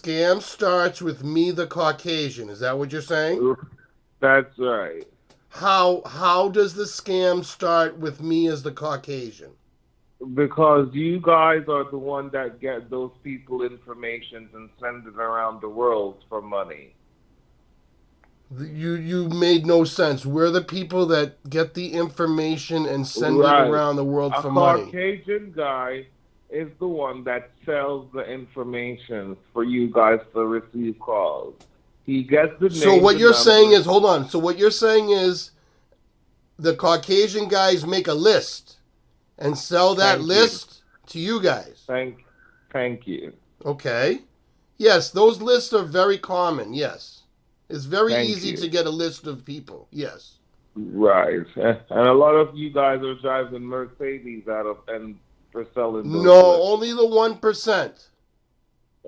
Scam starts with me, the Caucasian. Is that what you're saying? That's right. How does the scam start with me as the Caucasian? Because you guys are the one that get those people information and send it around the world for money. You made no sense. We're the people that get the information and send it Right. around the world A for money. Caucasian guy is the one that sells the information for you guys to receive calls. He gets the So names what and you're saying numbers. is, hold on. So what you're saying is the Caucasian guys make a list and sell that Thank you. list to you guys. Thank thank you. Okay. Yes, those lists are very common. Yes. It's very Thank easy you. to get a list of people. Yes. Right. And a lot of you guys are driving Mercedes out of and for selling those No, lists. only the 1%.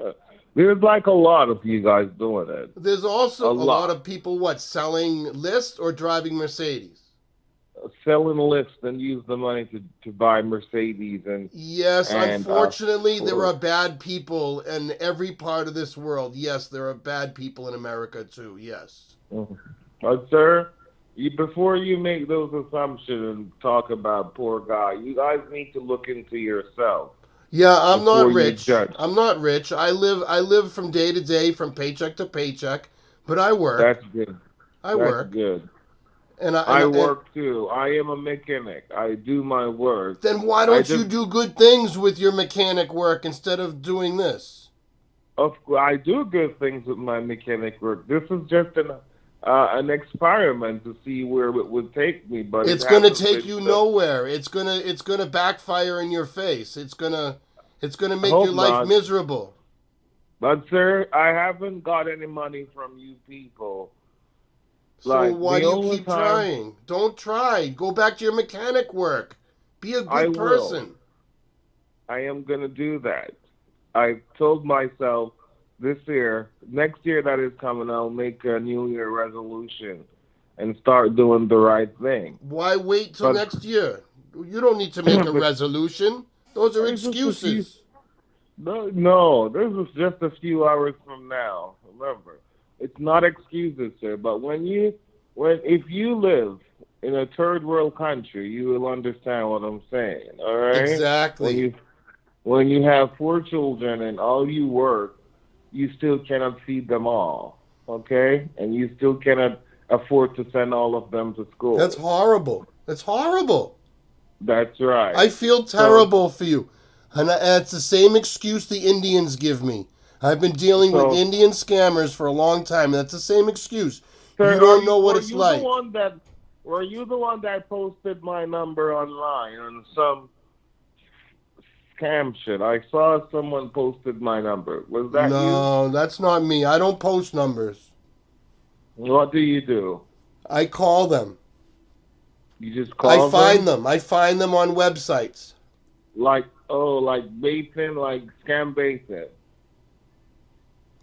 Uh, There's like a lot of you guys doing it. There's A also a lot lot. of people, what, selling lists or driving Mercedes? Selling lifts and use the money to buy Mercedes Yes, and unfortunately, there for are bad people in every part of this world. Yes, there are bad people in America too. Yes. Mhm. But sir, before you make those assumptions and talk about poor guy, you guys need to look into yourself Yeah, I'm before not you rich. judge. I'm not rich. I live from day to day, from paycheck to paycheck, but I work. That's good. I That's work. good. And I I and work too. I am a mechanic. I do my work. then why I don't you just, do good things with your mechanic work instead of doing this? I do good things with my mechanic work. This is just an experiment to see where it would take me, but it It's going to hasn't take been you so. nowhere. It's going to backfire in your face. It's going to I make your hope life not. miserable. But sir, I haven't got any money from you people. So Like why the do you only keep time trying? Don't try. Go back to your mechanic work. Be a I good will, person. I am gonna do that. I told myself this year, next year that is coming, I'll make a New Year resolution and start doing the right thing. Why wait till But next year? You don't need to make a but resolution. Those are it's just a few. excuses. No, this is just a few hours from now. Remember, it's not excuses, sir. But when if you live in a third world country, you will understand what I'm saying. All right? When Exactly. you when you have four children and all you work, you still cannot feed them all. Okay? And you still cannot afford to send all of them to That's school. horrible. That's horrible. That's I right. feel So terrible for you. And it's the same excuse the Indians give me. I've been dealing with so Indian scammers for a long time. And that's the same excuse. You sir, don't know what it's like. were you the one that posted my number online on some scam shit? I saw someone posted my number. Was that you? No, that's not me. I don't post numbers. What do you do? I call them. You just I call find them? them. I find them on websites. Like like baiting, like scam baiting.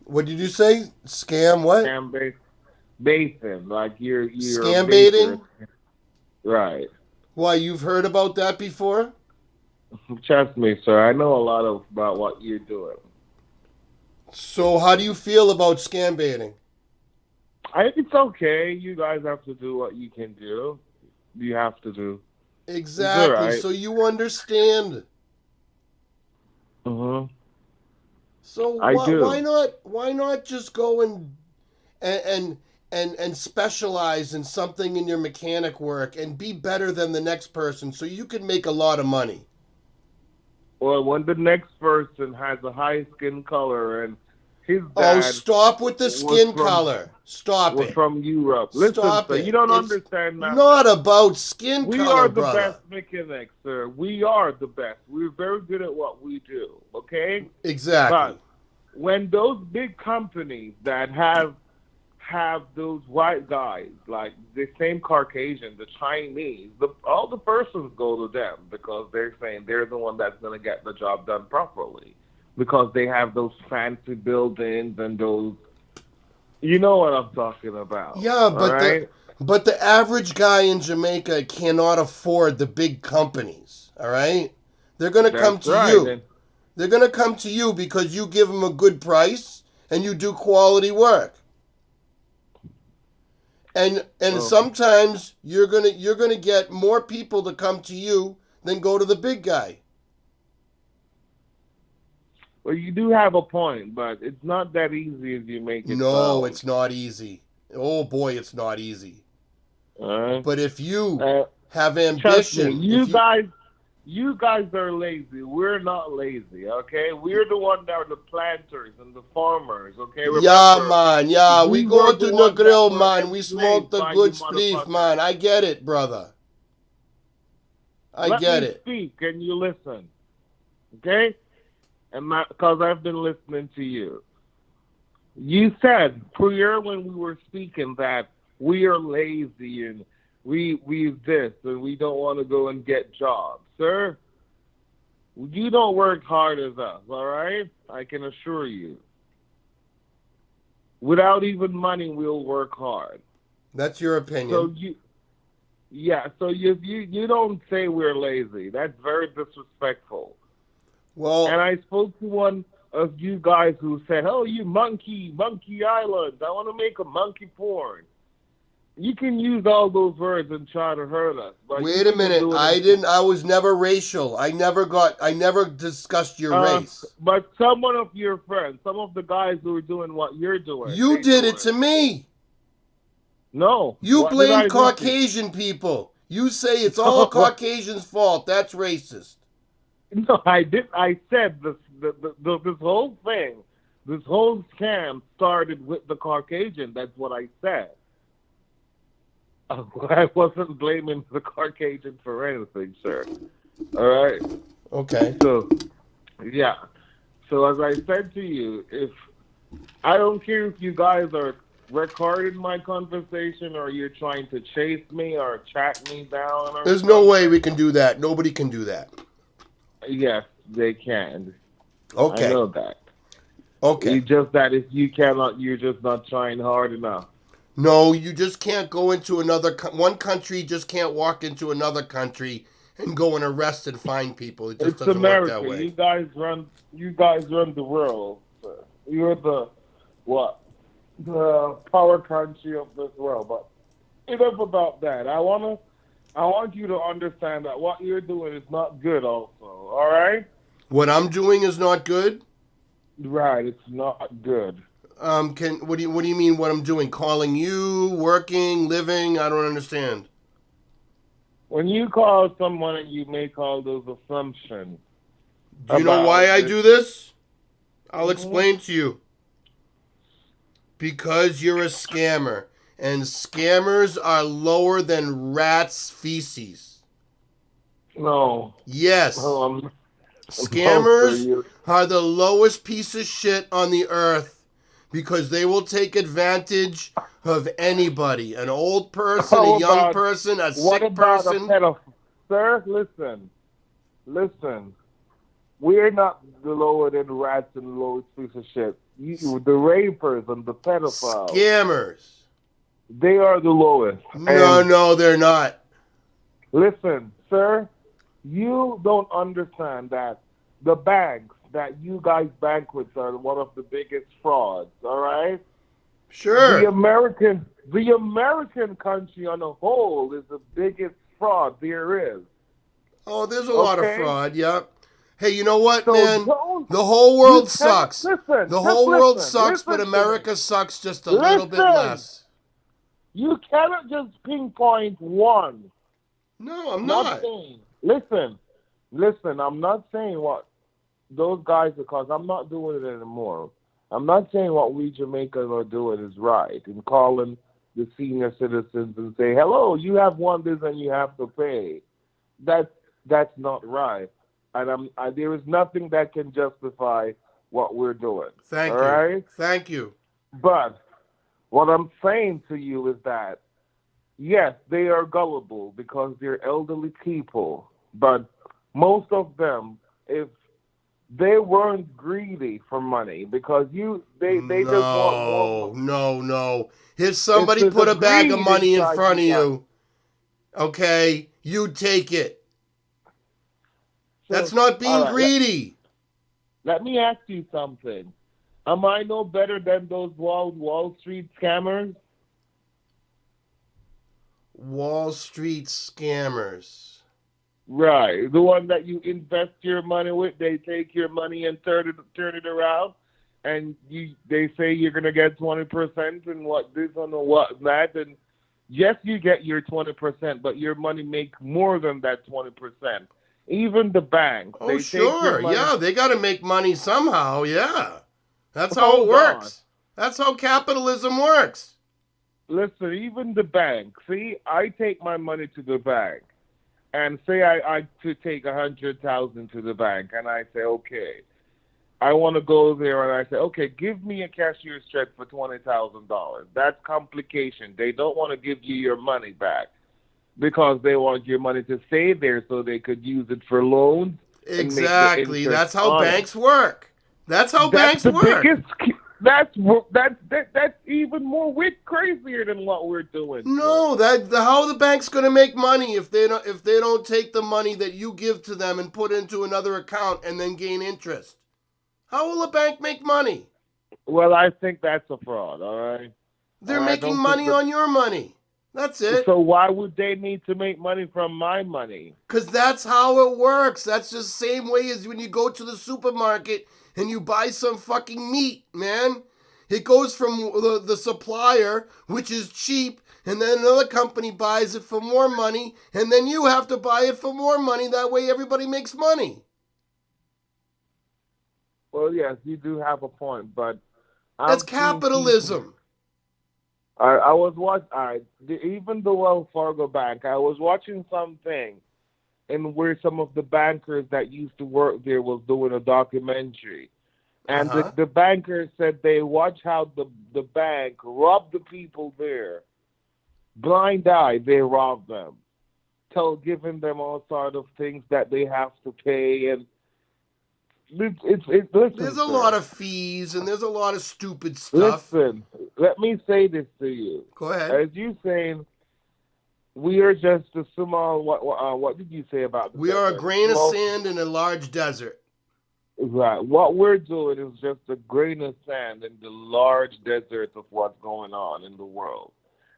What did you say? Scam what? Scam baiting. Like you're a Scam baiter. baiting? Right. Why, you've heard about that before? Trust me, sir. I know a lot of about what you're doing. So how do you feel about scam baiting? It's okay. You guys have to do what you can do. You have to do. It's all Exactly. right. So you understand. Mhm. So I why do. not just go and and and specialize in something in your mechanic work and be better than the next person so you can make a lot of money. Well, when the next person has a high skin color and his Oh, dad stop with the was skin from color. Stop was it. from Europe. Listen, Stop sir, you it. don't It's understand not nothing. about skin We color, are the best brother. mechanics, sir. We are the best. We're very good at what we do. Okay, Exactly. but when those big companies that have those white guys, like the same Caucasian, the Chinese, all the persons go to them because they're saying they're the one that's going to get the job done properly because they have those fancy buildings and those, you know what I'm talking about, Yeah, all right? but the average guy in Jamaica cannot afford the big companies, all right? They're going to come That's to right. you. And They're going to come to you because you give them a good price and you do quality work. And Well, sometimes you're gonna get more people to come to you than go to the big guy. well, you do have a point, but it's not that easy as you make it No, sound. it's not easy. Oh boy, it's not easy. All But if you right. have Trust me, ambition, if you you guys are lazy. We're not lazy, okay? We're the one that are the planters and the farmers, okay? yeah, Remember, man, yeah, we we were go the to the ones that grill, were man. We smoke enslaved the by you good spliff, motherfuckers. man. I get it, brother. I Let get me it. speak and you listen, okay? And because I've been listening to you. You said prior when we were speaking that we are lazy and we this and we don't want to go and get jobs, sir. You don't work hard as us, all right? I can assure you. Without even money, we'll work hard. That's your So opinion. yeah. So you don't say we're lazy. That's very disrespectful. And Well, I spoke to one of you guys who said, "Oh, you monkey island. I want to make a monkey porn." You can use all those words and try to hurt us, but you wait a couldn't minute. do it I in. didn't. I was never racial. I never discussed your Uh, race. but someone of your friends, some of the guys who are doing what you're doing, You they did do it it. to me. No, You what did blame I do to you? Caucasian people. You say it's all Caucasians' fault. That's racist. No, I did. I said this whole thing, this whole scam started with the Caucasian. That's what I said. I wasn't blaming the Caucasian for anything, sir. All right. Okay. So yeah. So as I said to you, if I don't care if you guys are recording my conversation or you're trying to chase me or track me down or There's no way something. we can do that. Nobody can do that. Yes, they can. I Okay. know that. Okay. It's just that if you cannot, you're just not trying hard enough. No, you just can't go into one country, just can't walk into another country and go and arrest and find people. It just It's doesn't work that America. way. You guys run. You guys run the world. Sir. You're the what? The power country of this world. But enough about that. I want you to understand that what you're doing is not good. Also, all right? What I'm doing is not good. Right. It's not good. Can what do you mean what I'm doing? Calling you, working, living? I don't understand. When you call someone and you make all those assumptions Do you know why about I this. do this? I'll Hmm. explain to you. Because you're a scammer. And scammers are lower than rats' feces. No. No, Yes. no, sir. Scammers are the lowest piece of shit on the earth because they will take advantage of anybody, an old person, a How young about person, a what sick about a person. pedophile? Sir, listen, listen. We're not the lower than rats and the lowest piece of shit. The rapers and the pedophiles, Scammers. they are the lowest. No, And no, they're not. listen, sir, you don't understand that the banks that you guys bank with are one of the biggest frauds. All right, Sure. the American country on a whole is the biggest fraud there is. Oh, there's a lot of Okay, fraud, yeah. Hey, you know what, so man? don't The whole you world cannot sucks. listen. The Just whole world listen. sucks, but Listen to me. America sucks just a little bit Listen. less. You cannot just pinpoint one. No, I'm Not not. saying. Listen. I'm not saying what those guys because I'm not doing it anymore. I'm not saying what we Jamaicans are doing is right in calling the senior citizens and say, "Hello, you have won this and you have to pay." That's that's not right. And there is nothing that can justify what we're doing. All Thank you. right. Thank you. But what I'm saying to you is that yes, they are gullible because they're elderly people. But most of them, if they weren't greedy for money, because they just want more No, money. no, no. If If somebody there's put a a bag of greed money in inside front you of guys, you, okay, you take it. That's so not all being right, greedy. let me ask you something. Am I no better than those Wall Street scammers? Wall Street scammers. Right, the one that you invest your money with, they take your money and turn it around, and they say you're gonna get 20% and what this and what that, and yes, you get your 20%, but your money make more than that 20%. Even the banks, Oh, they take your sure. money. Yeah, they got to make money somehow. Yeah. That's how it Hold on, works. That's how capitalism works. listen. Even the bank. See, I take my money to the bank, and say I to take 100,000 to the bank, and I say, okay, I want to go there, and I say, okay, give me a cashier's check for $20,000. That's complication. They don't want to give you your money back because they want your money to stay there so they could use it for loans and make the Exactly. interest That's how on it. banks work. That's how That's banks the work. biggest. That's even more crazier than what we're doing, sir. No, how the bank's going to make money if they don't take the money that you give to them and put into another account and then gain interest? How will a bank make money? Well, I think that's a fraud. All right, They're and I making don't think money that. on your money. That's it. So why would they need to make money from my money? Because that's how it works. That's just the same way as when you go to the supermarket and you buy some fucking meat, man. It goes from the supplier, which is cheap, and then another company buys it for more money, and then you have to buy it for more money. That way everybody makes money. Well, yes, you do have a point, but That's I've seen people. capitalism. I was watching. Even the Wells Fargo Bank. I was watching something, and where some of the bankers that used to work there was doing a documentary, Uh and huh. the bankers said they watch how the bank robbed the people there, blind eye. They rob them, giving them all sort of things that they have to pay, and There's listen, a lot sir. of fees and there's a lot of stupid stuff. Listen, let me say this to you. Go ahead. As you saying, we are just a small. What did you say about the We are a desert? grain of Small. sand in a large desert. Right. What we're doing is just a grain of sand in the large desert of what's going on in the world.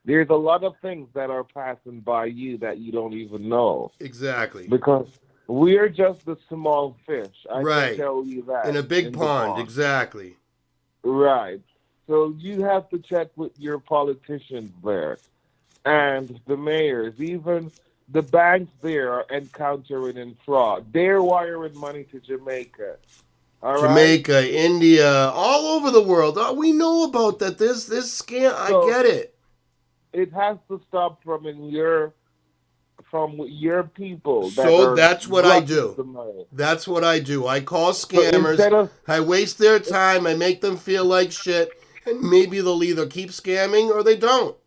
There's a lot of things that are passing by you that you don't even know Exactly. because we're just a small fish. I can Right. tell you In that a big in the pond. pond. Exactly. Right. So you have to check with your politicians there and the mayors, even the banks there are encountering in fraud. They're wiring money to Jamaica. All right. Jamaica, India, all over the world. Oh, we know about that. This scam. I So get it. it has to stop from your people that So are that's what I blocking do. the money. That's what I do. I call So scammers. instead of I waste their time. I make them feel like shit. And maybe they'll either keep scamming or they don't.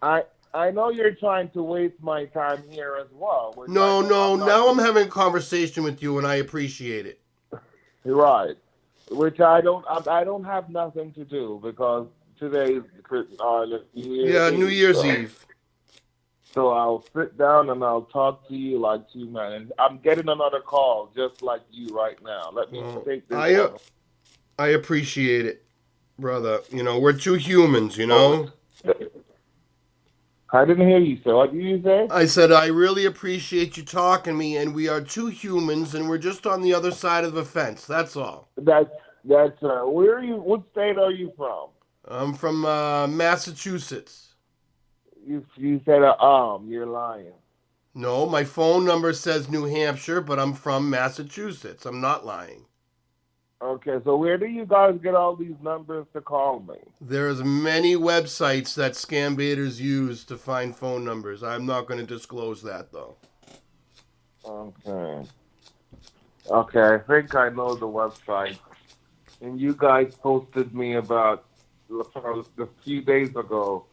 I I know you're trying to waste my time here as well, which I No, don't. no. I'm not Now I'm doing. having a conversation with you and I appreciate it. Right. Which I don't. I don't have nothing to do because today is New Year's Yeah, New Eve. Year's So Eve. I'll sit down and I'll talk to you like two men. And I'm getting another call just like you right now. Let me Well, take this I one. I appreciate it, brother. We're two humans, Oh, I didn't hear you, sir. What did you say? I said I really appreciate you talking to me, and we are two humans, and we're just on the other side of the fence. That's all. That's where are you? What state are you from? I'm from Massachusetts. You said you're lying. No, my phone number says New Hampshire, but I'm from Massachusetts. I'm not lying. Okay, so where do you guys get all these numbers to call me? There's many websites that scam baiters use to find phone numbers. I'm not going to disclose that though. Okay. Okay, I think I know the website. And you guys posted me about a few days ago.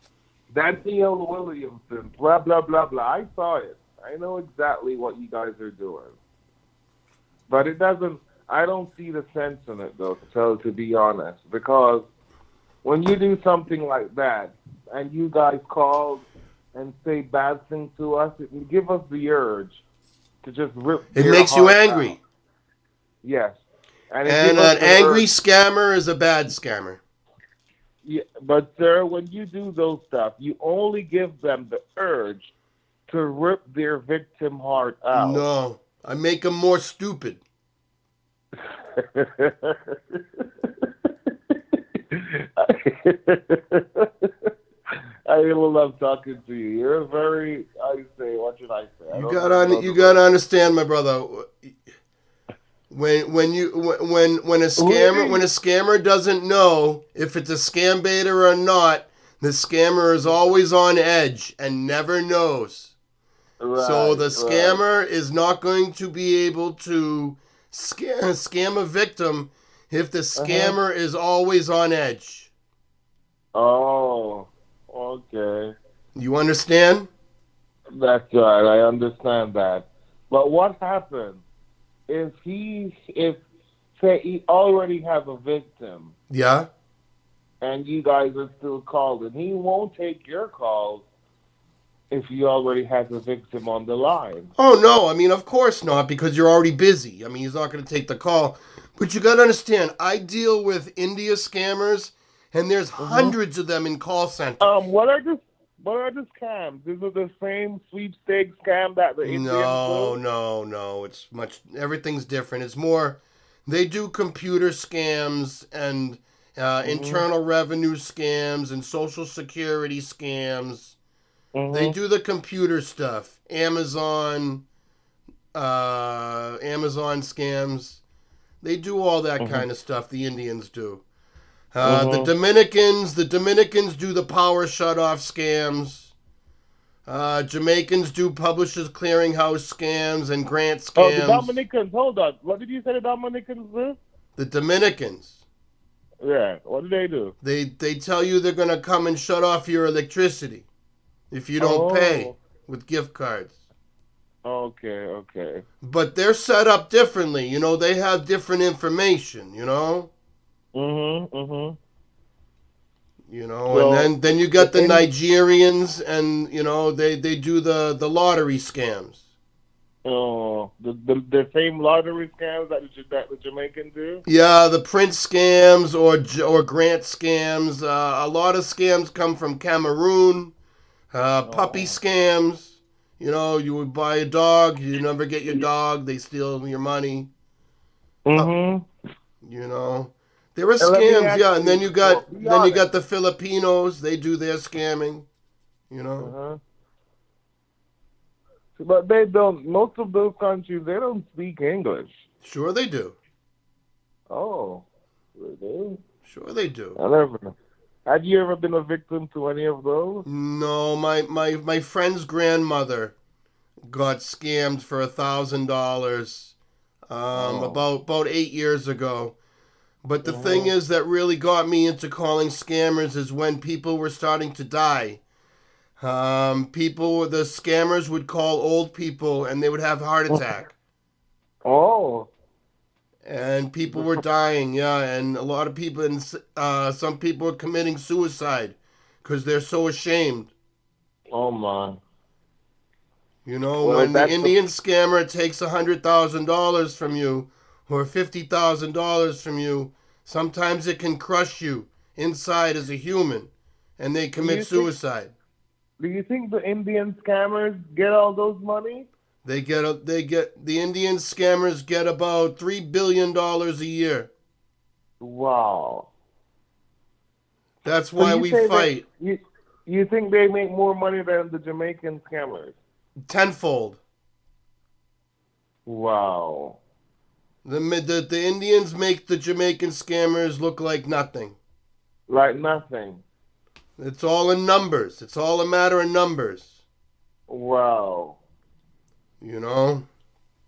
Daniel Williamson, blah blah blah blah. I saw it. I know exactly what you guys are doing, but it doesn't. I don't see the sense in it though. To be honest, because when you do something like that, and you guys call and say bad things to us, it can give us the urge to just rip It their makes you hearts out. angry. Yes. and they And give us an the angry urge. scammer is a bad scammer. Yeah, but sir, when you do those stuff, you only give them the urge to rip their victim heart out. No, I make them more stupid. I really love talking to you. You're a very, I say, what should I say? I You don't even know you the gotta word. understand, my brother. When a Ladies, scammer doesn't know if it's a scam beta or not, the scammer is always on edge and never knows. So right, the right. scammer is not going to be able to scam a victim if the Uh huh. scammer is always on edge. Oh, okay. You understand? That's right. I understand that. But what happens if say he already has a victim Yeah. and you guys are still calling, he won't take your calls if he already has a victim on the line. Oh no, I mean of course not because you're already busy. I mean he's not going to take the call. But you got to understand, I deal with India scammers and there's Hmm. hundreds of them in call centers. What are the scams? Is it the same sweepstakes scam that the Indians No, do? no, no. It's much everything's different. It's more they do computer scams and Mhm. internal revenue scams and social security scams. They Mhm. do the computer stuff. Amazon scams. They do all that Mhm. kind of stuff. The Indians do. Mhm. The Dominicans do the power shut off scams. Jamaicans do publishers clearinghouse scams and grant Oh, the scams. Dominicans. Hold on. What did you say the Dominicans do? The Dominicans, Yeah. What do they do? they tell you they're gonna come and shut off your electricity if you don't pay Oh. with gift cards. Okay. Okay. But they're set up differently. They have different information. Mhm. Mhm. And So then you the got the Indi- Nigerians, and they do the lottery scams. oh the same lottery scams that the Jamaicans do. Yeah, the Prince scams or grant scams. A lot of scams come from Cameroon. Puppy Oh. scams. You would buy a dog, you never get your dog, they steal your money. Pup, Mhm. you know. There are And let me scams, ask yeah, and then you. you Well, got be then you honest. got the Filipinos, they do their scamming, you Uh know. huh. But they don't. Most of those countries they don't speak English. Sure they do. Oh, they do. Sure they do. I never know. Had you ever been a victim to any of those? No, my friend's grandmother got scammed for $1,000 Oh. about 8 years ago. But the thing Mhm. is that really got me into calling scammers is when people were starting to die. The scammers would call old people and they would have heart attack. Oh. And people were dying, yeah, and a lot of people, and some people were committing suicide because they're so ashamed. Oh my. Well, When the that's the. Indian scammer takes $100,000 from you or $50,000 from you, sometimes it can crush you inside as a human, and they Do commit you think? suicide. Do you think the Indian scammers get all those money? The Indian scammers get about $3 billion a year. Wow. That's So why you we say that fight you think they make more money than the Jamaican scammers? tenfold. Wow. The Indians make the Jamaican scammers look like nothing. Like nothing. It's all in numbers. It's all a matter of numbers. Wow. You know?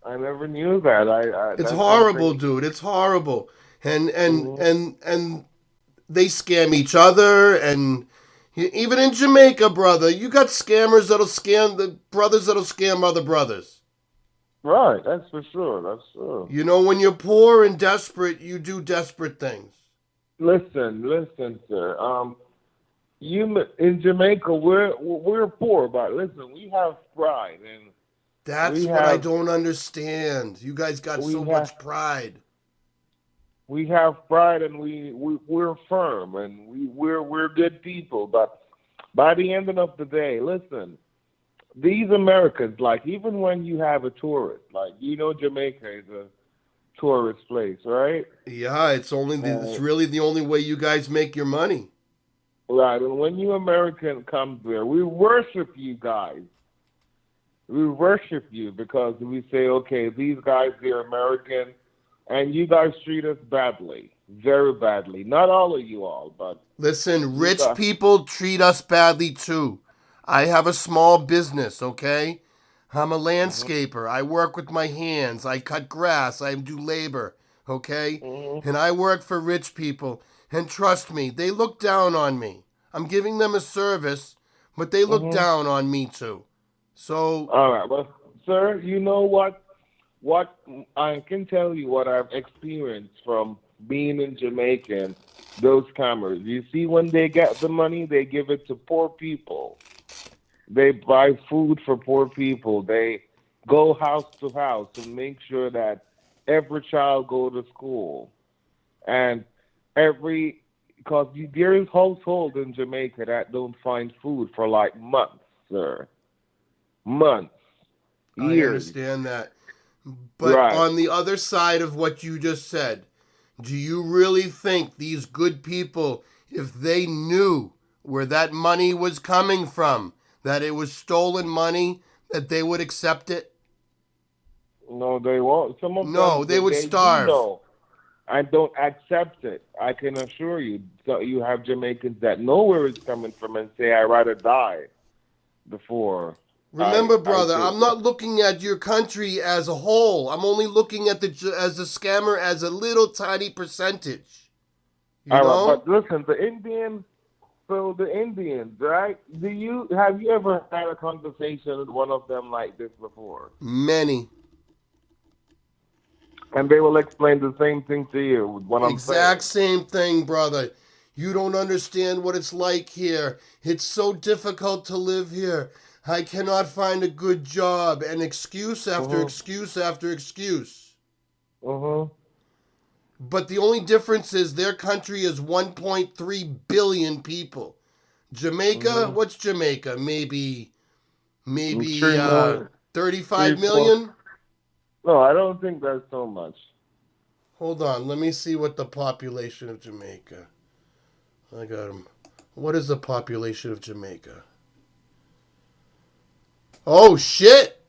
I never knew that. I It's that's horrible, something. dude. It's horrible. And and Mhm. and and they scam each other and even in Jamaica, brother, you got scammers that'll scam the brothers that'll scam other brothers. Right, that's for sure. That's true. When you're poor and desperate, you do desperate things. Listen, sir. In Jamaica, we're poor, but listen, we have pride, and we That's what I have don't understand. You guys got we so have much pride. we have pride, and we're firm, and we're good people. But by the end of the day, listen, these Americans, like even when you have a tourist, like Jamaica is a tourist place, right? Yeah, it's Uh, really the only way you guys make your money. right, and when you American comes there, we worship you guys. We worship you because we say, okay, these guys, they're American, and you guys treat us badly, very badly. Not all of you all, but Listen, you rich guys. people treat us badly too. I have a small business, okay? I'm a Mhm, landscaper. I work with my hands. I cut grass. I do labor, okay? mhm, And I work for rich people. And trust me, they look down on me. I'm giving them a service, but they look mhm. down on me too. So, All right, well, sir, you know what? What I can tell you what I've experienced from being in Jamaica and those cameras. You see, when they get the money, they give it to poor people. They buy food for poor people. They go house to house to make sure that every child go to school and every because there is household in Jamaica that don't find food for like months, sir, months, I years, understand that. But right? on the other side of what you just said, do you really think these good people, if they knew where that money was coming from, that it was stolen money, that they would accept it? No, they won't. Some of No, them they would they do starve. know. I don't accept it. I can assure you. So you have Jamaicans that know where it's coming from and say, "I rather die before Remember, I brother, take I'm it." not looking at your country as a whole. I'm only looking at the scammer as a little tiny percentage. You All right, know? but listen, the Indians. So the Indians, right? Do you have you ever had a conversation with one of them like this before? Many. And they will explain the same thing to you with what I'm Exact saying. same thing, brother. You don't understand what it's like here. It's so difficult to live here. I cannot find a good job, and excuse after Mhm. excuse after excuse. Mhm. But the only difference is their country is 1.3 billion people. Jamaica, Mhm. what's Jamaica? Maybe 3 million, 35 three, 4. million? No, I don't think that's so much. Hold on, let me see what the population of Jamaica. I got them. What is the population of Jamaica? Oh shit!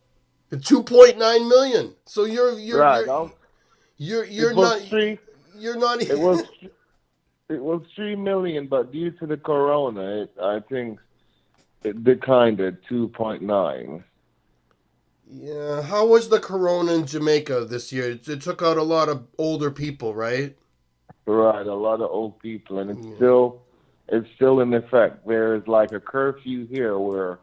2.9 million. So Right. you're It was not three. you're not It was. It was 3 million, but due to the corona, I think it declined at 2.9. Yeah, how was the corona in Jamaica this year? It took out a lot of older people, right? Right, a lot of old people, and Yeah. it's still in effect. There is like a curfew here where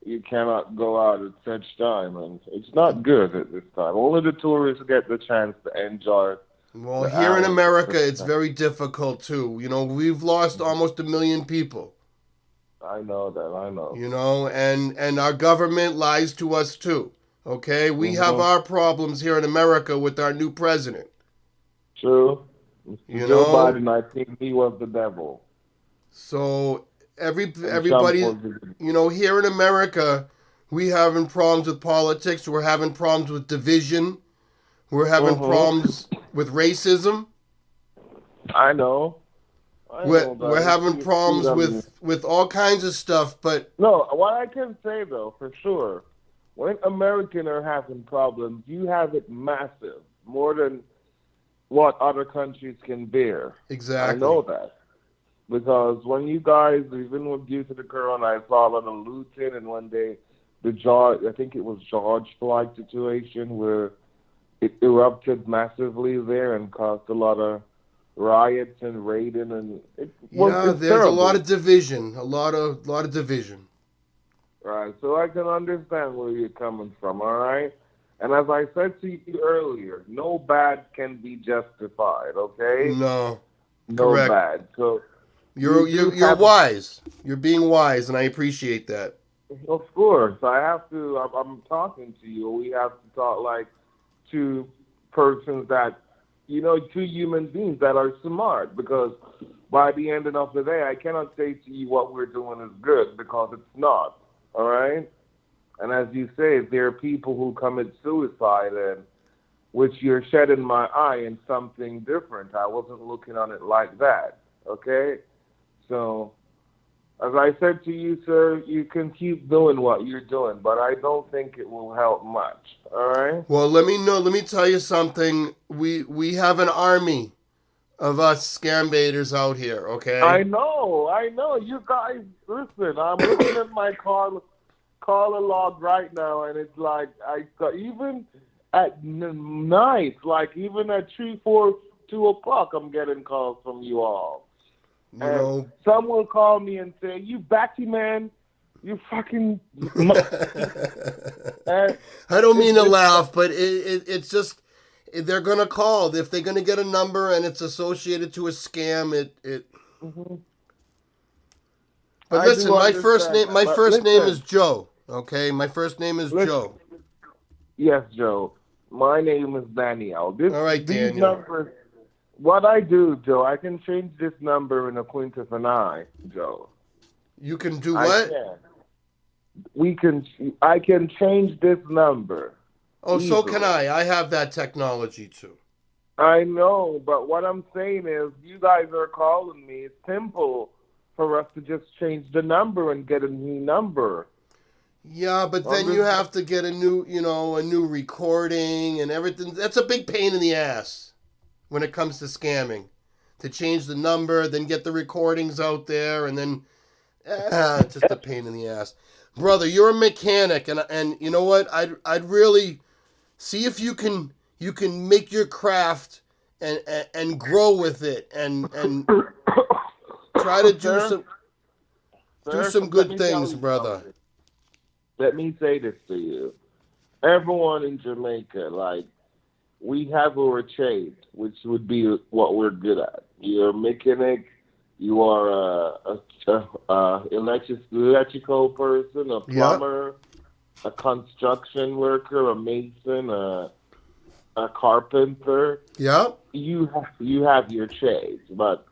you cannot go out at such time, and it's not good at this time. Only the tourists get the chance to enjoy Well, the here in hours of America, it's Christmas. very difficult too. We've lost almost a million people. I know that. I know. And our government lies to us too. Okay, we have Hmm. our problems here in America with our new president. True. You Mr. Joe know, Biden, I think he was the devil, so and Trump everybody, was the. here in America, we having problems with politics. We're having problems with division. We're having Hmm. problems with racism. I know. I We're know we're that. having It's problems freedom. with all kinds of stuff. But No, what I can say though, for sure, when Americans are having problems, you have it massive, more than what other countries can bear. I exactly. know that because when you guys, even with due to the corona, I saw a lot of looting, and when the George, I think it was George Floyd situation where it erupted massively there and caused a lot of riots and raiding, and Yeah, it's there's a lot of terrible. division. A lot of division. Right. So I can understand where you're coming from, all right? And as I said to you earlier, no bad can be justified, okay? No, No correct. bad. So you You're do you're have, wise. You're being wise, and I appreciate that. of course, I have to, I'm talking to you. We have to talk like two persons that, two human beings that are smart, because by the end of the day, I cannot say to you what we're doing is good because it's not. All right? And as you say, there are people who commit suicide, and which you're shedding my eye in something different. I wasn't looking on it like that. Okay? So, as I said to you, sir, you can keep doing what you're doing, but I don't think it will help much. All right? Well, let me know. Let me tell you something. We have an army of us scam baiters out here. Okay. I know. You guys, listen. I'm looking at my caller log right now, and it's like I got even at night, like even at 3, 4, 2 o'clock, I'm getting calls from you all. You And know. some will call me and say, "You Batty man, you fucking." And I don't mean to it's laugh, but it's just they're gonna call if they're gonna get a number and it's associated to a scam. It. mhm. But I do listen, understand that, my but first name is listen, Joe. Okay, my first name is listen. Joe. Yes, Joe. My name is Daniel. All right, These Daniel. numbers. What I do, Joe, I can change this number in a Quintus and I, Joe. You can do I what? can. We can. I can change this number Oh, so can easily. I. I have that technology too. I know, but what I'm saying is, you guys are calling me. It's simple for us to just change the number and get a new number. Yeah, but I'm then you just, have to get a new recording and everything. That's a big pain in the ass when it comes to scamming. To change the number, then get the recordings out there, and then it's just a pain in the ass. Brother, you're a mechanic, and you know what? I'd really see if you can make your craft and grow with it and try to sir, do sir. some Let good me tell things, you brother. something. Let me say this to you. Everyone in Jamaica, like, we have our trade, which would be what we're good at. You're a mechanic, you are electrical person, a Yeah, plumber, a construction worker, a mason, a carpenter. yeah, You have your trades, but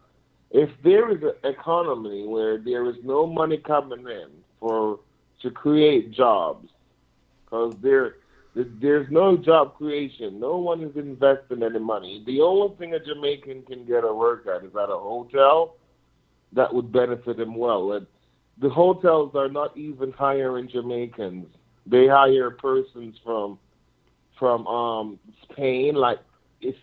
if there is an economy where there is no money coming in for to create jobs, because there's no job creation. No one is investing any money. The only thing a Jamaican can get a work at is at a hotel that would benefit him well. And the hotels are not even hiring Jamaicans. They hire persons from Spain, like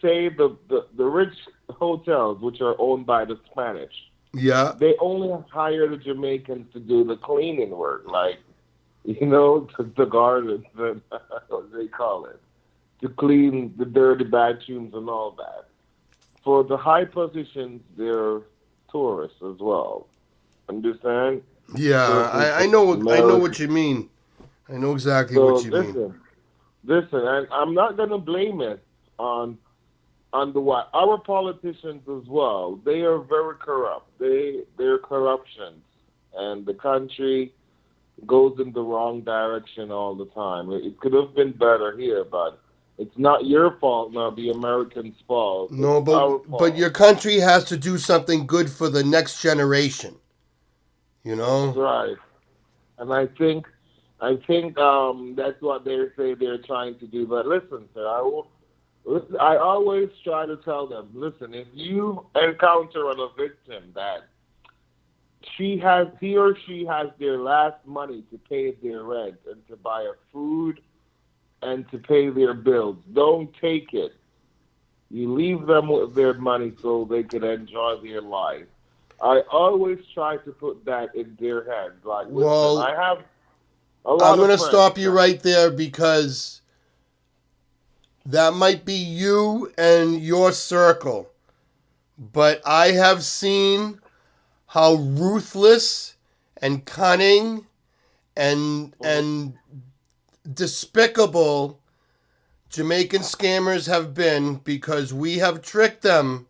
say the rich hotels which are owned by the Spanish. yeah, They only hire the Jamaicans to do the cleaning work, like the gardens, what they call it, to clean the dirty bathrooms and all that. For the high positions, they're tourists as well. Understand? yeah. Persons from I know America. what you mean. I know exactly what So you mean. listen, and I'm not gonna blame it on the what our politicians as well. They are very corrupt. They're corruptions, and the country goes in the wrong direction all the time. It could have been better here, but it's not your fault, nor the Americans' fault. It's No, our but fault. your country has to do something good for the next generation. You That's know? right. And I think that's what they say they're trying to do. But listen, sir, I always try to tell them, listen, if you encounter on a victim that he or she has their last money to pay their rent and to buy a food and to pay their bills, don't take it. You leave them with their money so they could enjoy their life. I always try to put that in their heads. Like, listen, Well, I have a I'm lot of gonna friends stop you that. right there because that might be you and your circle. But I have seen how ruthless and cunning Mhm, and despicable Jamaican scammers have been because we have tricked them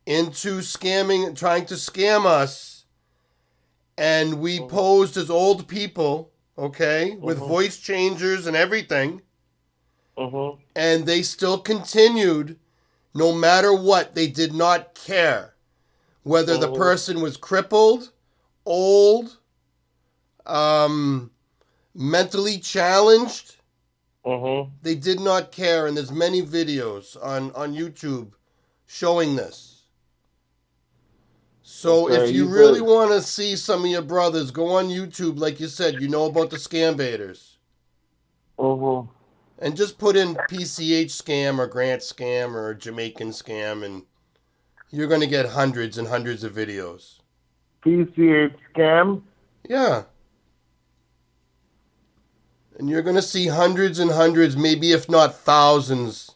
into scamming, trying to scam us, and we mhm, posed as old people, okay, with mhm, voice changers and everything, mhm, and they still continued No matter what, they did not care. Whether the Mhm. person was crippled, old, um, mentally challenged, Mhm. they did not care. And there's many videos on YouTube showing this. So if Okay, you you really said. want to see some of your brothers, go on YouTube, like you said, you know about the scam baiters. Mhm. And just put in PCH scam or Grant scam or Jamaican scam, and you're going to get hundreds and hundreds of videos. PCH scam. Yeah. And you're going to see hundreds and hundreds, maybe if not thousands,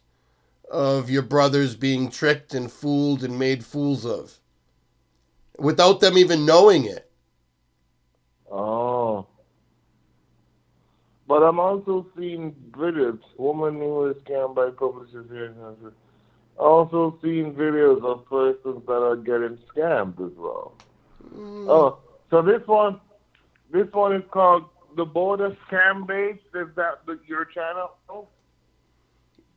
of your brothers being tricked and fooled and made fools of without them even knowing it. Oh. But I'm also seeing videos. Woman who is scammed by publishers here in Kansas. Also seeing videos of persons that are getting scammed as well. Mm, Oh, so this one is called the Border Scam Base. Is that your channel?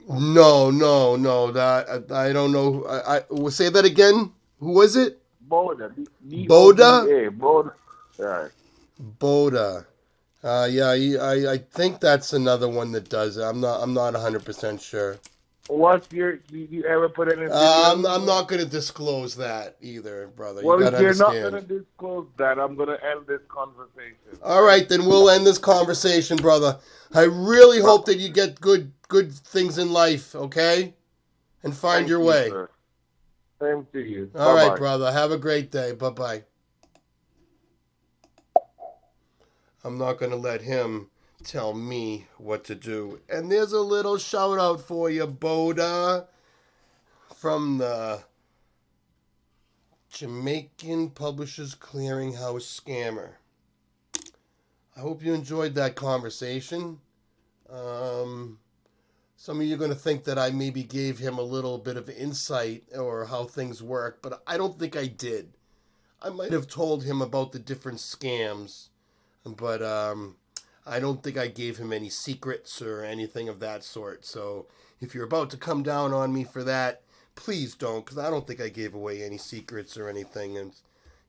no, no, no. That I don't know. I say that again. Who was it? Border. Boda. Boda. Border. Right. Boda. Yeah, I think that's another one that does it. I'm not 100% sure. What's your? Did you ever put any I'm videos? not gonna disclose that either, brother. You Well, if gotta you're not gonna understand. disclose that, I'm gonna end this conversation. All right, then we'll end this conversation, brother. I really Bye. hope that you get good things in life, okay? And find Thank your you, way. sir. Same to you. All Bye right, bye. brother. Have a great day. Bye bye. I'm not gonna let him tell me what to do. And there's a little shout out for you, Boda, from the Jamaican Publishers Clearinghouse scammer. I hope you enjoyed that conversation. Um, some of you are going to think that I maybe gave him a little bit of insight or how things work, but I don't think I did. I might have told him about the different scams, but I don't think I gave him any secrets or anything of that sort. So if you're about to come down on me for that, please don't, because I don't think I gave away any secrets or anything. And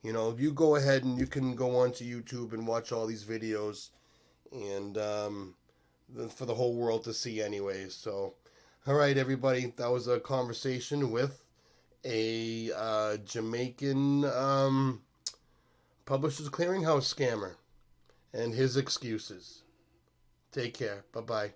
you go ahead and you can go onto YouTube and watch all these videos, and for the whole world to see, anyways. So, all right, everybody, that was a conversation with a Jamaican Publishers Clearinghouse scammer and his excuses. Take care. Bye bye.